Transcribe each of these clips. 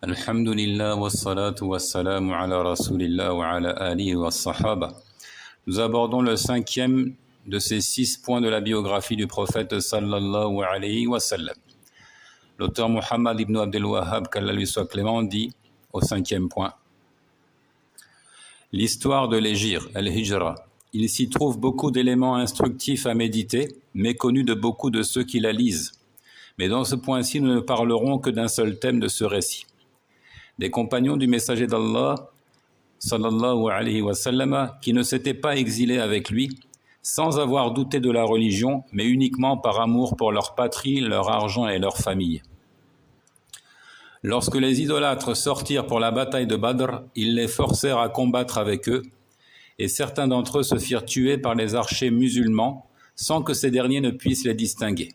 Alhamdulillah wa salatu wa salamu ala rasulillah wa ala alihi wa sahaba. Nous abordons le cinquième de ces 6 points de la biographie du prophète sallallahu alayhi wa sallam. L'auteur Muhammad ibn Abdel Wahhab, qu'Allah lui soit clément, dit au 5e point: l'histoire de l'Hégire, al-Hijra. Il s'y trouve beaucoup d'éléments instructifs à méditer, méconnus de beaucoup de ceux qui la lisent. Mais dans ce point-ci, nous ne parlerons que d'un seul thème de ce récit. Des compagnons du messager d'Allah, sallallahu alayhi wa sallam, qui ne s'étaient pas exilés avec lui, sans avoir douté de la religion, mais uniquement par amour pour leur patrie, leur argent et leur famille. Lorsque les idolâtres sortirent pour la bataille de Badr, ils les forcèrent à combattre avec eux, et certains d'entre eux se firent tuer par les archers musulmans, sans que ces derniers ne puissent les distinguer.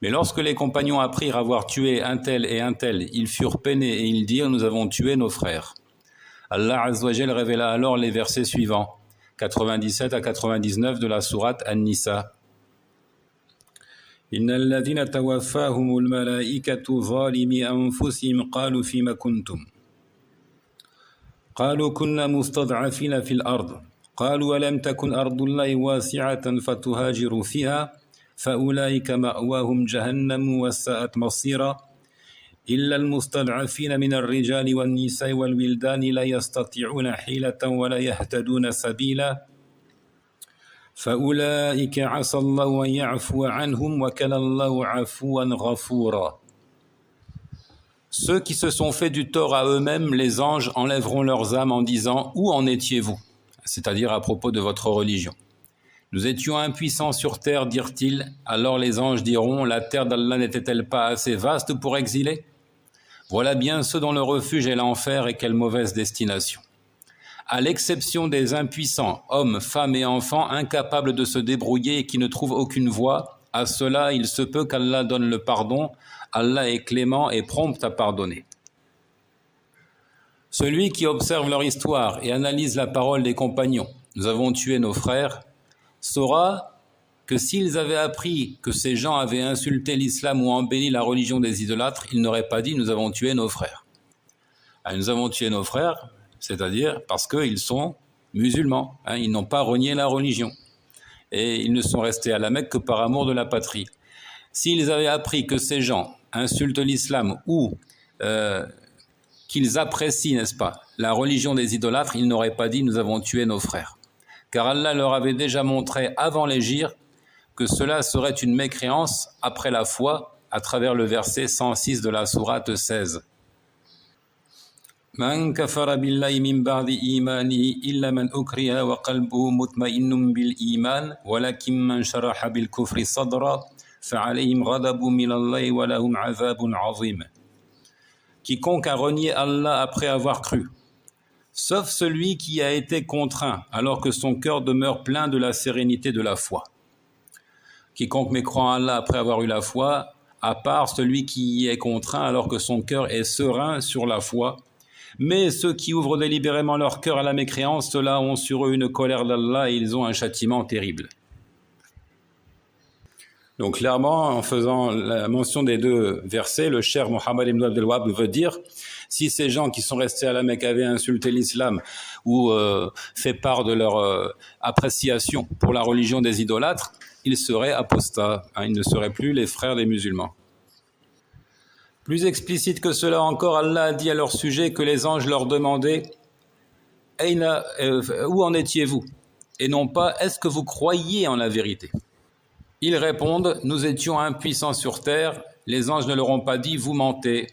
Mais lorsque les compagnons apprirent avoir tué un tel et un tel, ils furent peinés et ils dirent: nous avons tué nos frères. Allah Azza wa Jal révéla alors les versets suivants, 97 à 99 de la sourate An-Nisa. Innal ladhina tawaffahumul malaikatu zalimi anfusihim qalu fima kuntum. Qalu kunna mustad'afina fil ard. Qalu alam takun ardullahi wasi'atan fatuhajiru fiha. فأولئك مأواهم جهنم وساءت مصيرا إلا المستضعفين من الرجال والنساء والولدان لا يستطيعون حيلة ولا يهتدون سبيلا فأولئك عسى الله أن يعفو عنهم وكان الله عفوا غفورا. Ceux qui se sont fait du tort à eux-mêmes, les anges enlèveront leurs âmes en disant: où en étiez-vous? C'est-à-dire à propos de votre religion. Nous étions impuissants sur terre, dirent-ils. Alors les anges diront: la terre d'Allah n'était-elle pas assez vaste pour exiler? Voilà bien ceux dont le refuge est l'enfer, et quelle mauvaise destination. À l'exception des impuissants, hommes, femmes et enfants, incapables de se débrouiller et qui ne trouvent aucune voie, à cela il se peut qu'Allah donne le pardon. Allah est clément et prompt à pardonner. Celui qui observe leur histoire et analyse la parole des compagnons: nous avons tué nos frères, saura que s'ils avaient appris que ces gens avaient insulté l'islam ou embelli la religion des idolâtres, ils n'auraient pas dit: nous avons tué nos frères. Nous avons tué nos frères, c'est-à-dire parce qu'ils sont musulmans, ils n'ont pas renié la religion. Et ils ne sont restés à la Mecque que par amour de la patrie. S'ils avaient appris que ces gens insultent l'islam ou qu'ils apprécient, n'est-ce pas, la religion des idolâtres, ils n'auraient pas dit: nous avons tué nos frères. Car Allah leur avait déjà montré avant l'Hégire que cela serait une mécréance après la foi, à travers le verset 106 de la sourate 16. Man kafara billahi min ba'di imanihi illa man ukriha wa qalbuhu mutma'innun bil iman walakin man sharaha bil kufri sadra fa'alayhim ghadabun minallahi wa lahum 'adhabun 'azim. Quiconque a renié Allah après avoir cru, sauf celui qui a été contraint, alors que son cœur demeure plein de la sérénité de la foi. Quiconque mécroit en Allah après avoir eu la foi, à part celui qui y est contraint, alors que son cœur est serein sur la foi. Mais ceux qui ouvrent délibérément leur cœur à la mécréance, ceux-là ont sur eux une colère d'Allah et ils ont un châtiment terrible. Donc clairement, en faisant la mention des 2 versets, le cher Muhammad ibn Abdel Wahhab veut dire: si ces gens qui sont restés à la Mecque avaient insulté l'islam ou fait part de leur appréciation pour la religion des idolâtres, ils seraient apostats, ils ne seraient plus les frères des musulmans. Plus explicite que cela encore, Allah a dit à leur sujet que les anges leur demandaient: où en étiez-vous? Et non pas: est-ce que vous croyiez en la vérité? Ils répondent: nous étions impuissants sur terre. Les anges ne leur ont pas dit: vous mentez.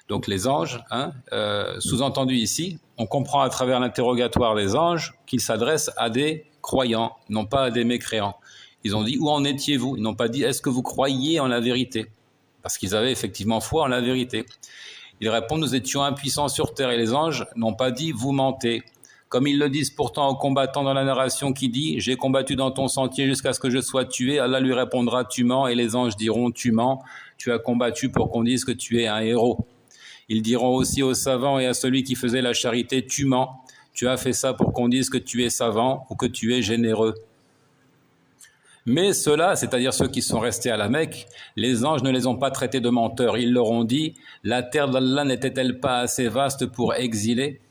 Donc les anges, sous-entendu ici, on comprend à travers l'interrogatoire des anges qu'ils s'adressent à des croyants, non pas à des mécréants. Ils ont dit: où en étiez-vous? Ils n'ont pas dit: est-ce que vous croyiez en la vérité? Parce qu'ils avaient effectivement foi en la vérité. Ils répondent: nous étions impuissants sur terre. Et les anges n'ont pas dit: vous mentez. Comme ils le disent pourtant aux combattants dans la narration qui dit: j'ai combattu dans ton sentier jusqu'à ce que je sois tué. Allah lui répondra: tu mens. Et les anges diront: tu mens, tu as combattu pour qu'on dise que tu es un héros. Ils diront aussi aux savants et à celui qui faisait la charité: tu mens, tu as fait ça pour qu'on dise que tu es savant ou que tu es généreux. Mais ceux-là, c'est-à-dire ceux qui sont restés à la Mecque, les anges ne les ont pas traités de menteurs. Ils leur ont dit, la terre d'Allah n'était-elle pas assez vaste pour exiler?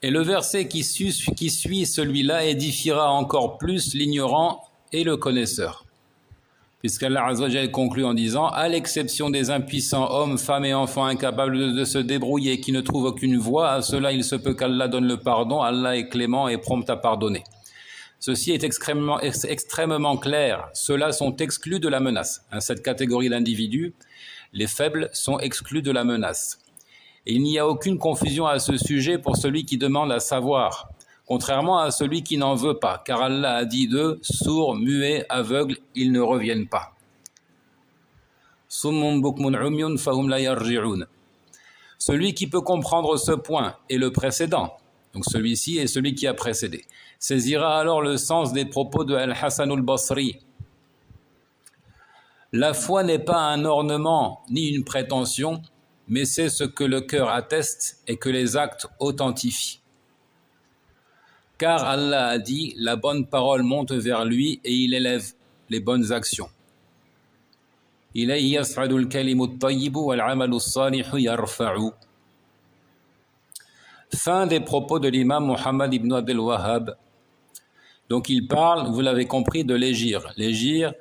Et le verset qui suit celui-là édifiera encore plus l'ignorant et le connaisseur. Puisqu'Allah Azza wa Jalla conclut en disant, à l'exception des impuissants hommes, femmes et enfants incapables de se débrouiller, qui ne trouvent aucune voie, à cela il se peut qu'Allah donne le pardon, Allah est clément et prompt à pardonner. Ceci est extrêmement clair, ceux-là sont exclus de la menace. Cette catégorie d'individus, les faibles, sont exclus de la menace. Et il n'y a aucune confusion à ce sujet pour celui qui demande à savoir, contrairement à celui qui n'en veut pas, car Allah a dit d'eux, sourds, muets, aveugles, ils ne reviennent pas. Celui qui peut comprendre ce point et le précédent, donc celui-ci et celui qui a précédé, saisira alors le sens des propos de Al-Hasan al-Basri. La foi n'est pas un ornement ni une prétention, mais c'est ce que le cœur atteste et que les actes authentifient. Car Allah a dit, la bonne parole monte vers lui et il élève les bonnes actions. Ilayhi yas'adu al-kalimu at-tayyibu wal-'amalu as-salihu yarfa'u. Fin des propos de l'imam Muhammad ibn Abdel Wahhab. Donc il parle, vous l'avez compris, de l'égir. L'égir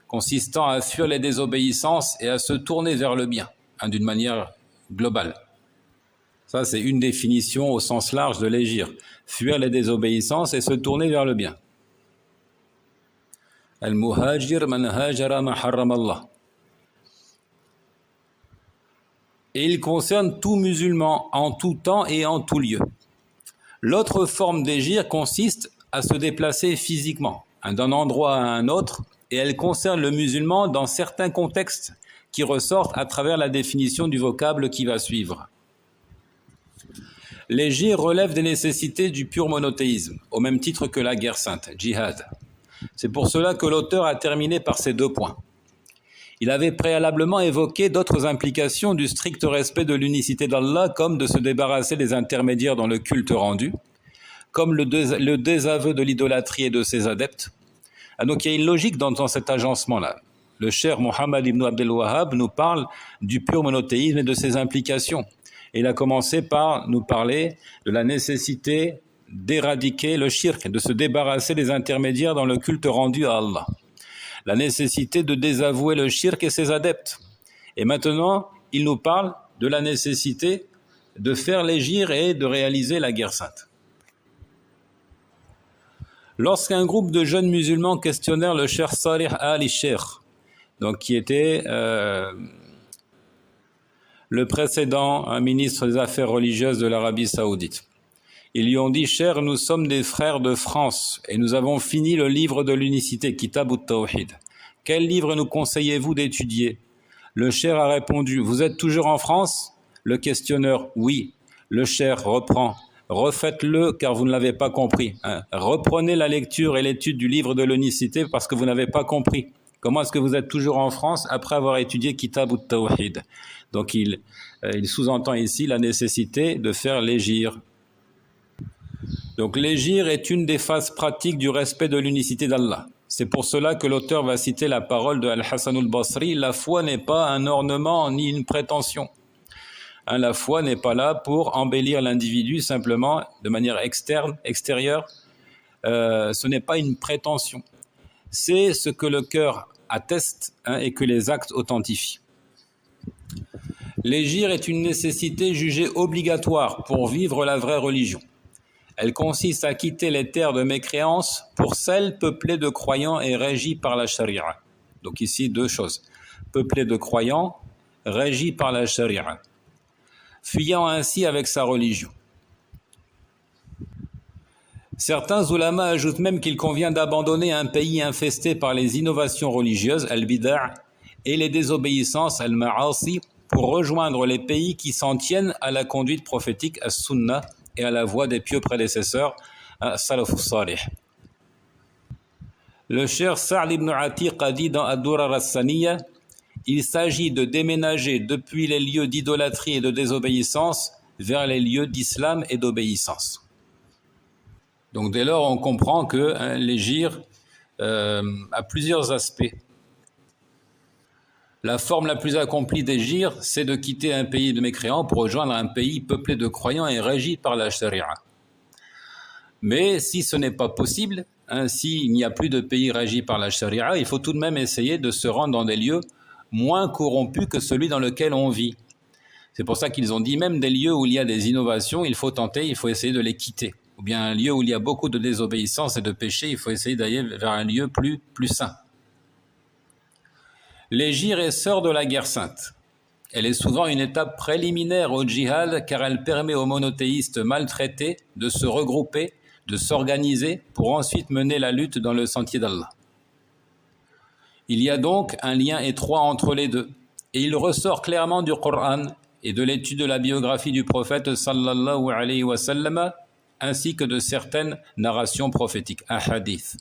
consistant à fuir les désobéissances et à se tourner vers le bien, d'une manière globale. Ça, c'est une définition au sens large de l'égir. Fuir les désobéissances et se tourner vers le bien. Al-muhajir man hajara ma harram Allah. Et il concerne tout musulman, en tout temps et en tout lieu. L'autre forme d'égir consiste à se déplacer physiquement, d'un endroit à un autre, et elle concerne le musulman dans certains contextes qui ressortent à travers la définition du vocable qui va suivre. L'égir relève des nécessités du pur monothéisme, au même titre que la guerre sainte, djihad. C'est pour cela que l'auteur a terminé par ces deux points. Il avait préalablement évoqué d'autres implications du strict respect de l'unicité d'Allah, comme de se débarrasser des intermédiaires dans le culte rendu, comme le désaveu de l'idolâtrie et de ses adeptes. Donc il y a une logique dans cet agencement-là. Le cher Muhammad ibn Abdel Wahhab nous parle du pur monothéisme et de ses implications. Et il a commencé par nous parler de la nécessité d'éradiquer le shirk, de se débarrasser des intermédiaires dans le culte rendu à Allah. La nécessité de désavouer le shirk et ses adeptes. Et maintenant, il nous parle de la nécessité de faire l'égir et de réaliser la guerre sainte. Lorsqu'un groupe de jeunes musulmans questionnèrent le Cheikh Salih al-Sheikh, donc qui était le précédent ministre des Affaires religieuses de l'Arabie Saoudite. Ils lui ont dit, cher, nous sommes des frères de France et nous avons fini le livre de l'unicité, Kitab ut-Tawhid. Quel livre nous conseillez-vous d'étudier? Le cher a répondu, vous êtes toujours en France? Le questionneur, oui. Le cher reprend, refaites-le car vous ne l'avez pas compris. Reprenez la lecture et l'étude du livre de l'unicité parce que vous n'avez pas compris. Comment est-ce que vous êtes toujours en France après avoir étudié Kitab ut-Tawhid? Donc il sous-entend ici la nécessité de faire l'égir. Donc l'égir est une des phases pratiques du respect de l'unicité d'Allah. C'est pour cela que l'auteur va citer la parole de Al-Hasan al-Basri, la foi n'est pas un ornement ni une prétention. La foi n'est pas là pour embellir l'individu simplement de manière extérieure. Ce n'est pas une prétention. C'est ce que le cœur atteste et que les actes authentifient. L'égir est une nécessité jugée obligatoire pour vivre la vraie religion. Elle consiste à quitter les terres de mécréance pour celles peuplées de croyants et régies par la charia. Donc ici, deux choses. Peuplées de croyants, régies par la charia. Fuyant ainsi avec sa religion. Certains ulama ajoutent même qu'il convient d'abandonner un pays infesté par les innovations religieuses, al-bida' et les désobéissances, al-ma'asi, pour rejoindre les pays qui s'en tiennent à la conduite prophétique, as-sunnah, et à la voie des pieux prédécesseurs, salaf salih. Le cher Sa'd ibn Atiq a dit dans Ad-Durar as-Saniyya, il s'agit de déménager depuis les lieux d'idolâtrie et de désobéissance vers les lieux d'islam et d'obéissance. Donc dès lors, on comprend que l'hégire a plusieurs aspects. La forme la plus accomplie d'hégire, c'est de quitter un pays de mécréants pour rejoindre un pays peuplé de croyants et régi par la charia. Mais si ce n'est pas possible, s'il n'y a plus de pays régis par la charia, il faut tout de même essayer de se rendre dans des lieux moins corrompus que celui dans lequel on vit. C'est pour ça qu'ils ont dit même des lieux où il y a des innovations, il faut essayer de les quitter. Ou bien un lieu où il y a beaucoup de désobéissance et de péché, il faut essayer d'aller vers un lieu plus saint. L'hégire est sœur de la guerre sainte. Elle est souvent une étape préliminaire au djihad car elle permet aux monothéistes maltraités de se regrouper, de s'organiser pour ensuite mener la lutte dans le sentier d'Allah. Il y a donc un lien étroit entre les deux et il ressort clairement du Coran et de l'étude de la biographie du prophète sallallahu alayhi wa sallam ainsi que de certaines narrations prophétiques, un hadith.